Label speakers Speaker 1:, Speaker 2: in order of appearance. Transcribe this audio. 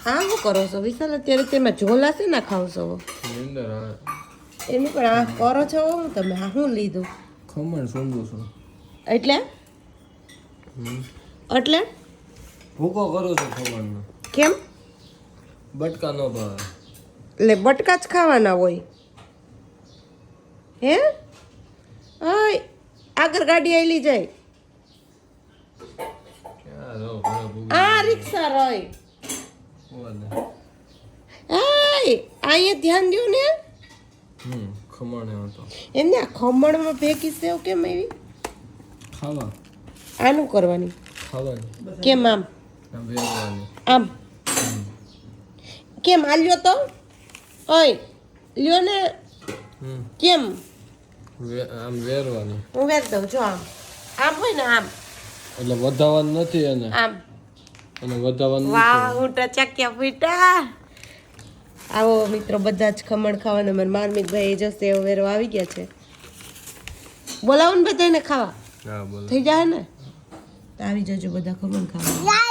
Speaker 1: હા શું કરો છો વિશાલ અત્યારે તેમાં ઝોલા છે ને ખાવ છો એની પણ આ કરો છો હું તમે આ શું લીધું
Speaker 2: ખમણ સોંધું છું
Speaker 1: એટલે એટલે
Speaker 2: ભૂકો કરું છું ખમણનો
Speaker 1: કેમ
Speaker 2: બટકા ન ભાવે
Speaker 1: એટલે બટકા જ ખાવાના હોય હે ઓય આગળ ગાડી આવેલી જાય
Speaker 2: ક્યાં રહો ઘરે ભૂગી
Speaker 1: આ રિક્ષા રોય
Speaker 2: બોલે
Speaker 1: અહીંયા ધ્યાન દો ને
Speaker 2: ખમણ હતો
Speaker 1: એમને આ ખમણમાં ભેગી સેવ કેમ આવી
Speaker 2: ખાવા
Speaker 1: આનું કરવાની
Speaker 2: ખાવાની
Speaker 1: કેમ આમ
Speaker 2: વેરવાની
Speaker 1: આમ કેમ આ લ્યો તો ઓય લ્યો ને કેમ
Speaker 2: આમ વેરવાની
Speaker 1: હું વેચ દઉં જો આમ આમ હોય ને આમ
Speaker 2: એટલે વધાવવાનું નથી એને
Speaker 1: આમ
Speaker 2: અને વધાવવાનું
Speaker 1: વાહ હું ટચક્યા ફૂટા આવો મિત્રો બધા જ ખમણ ખાવાના મારા માર્મિક ભાઈ જો સેવ વેરો આવી ગયા છે બોલાવો ને બધાને ખાવા
Speaker 2: હા બોલો
Speaker 1: થઈ જાય ને તો આવી જજો બધા ખમણ ખાવા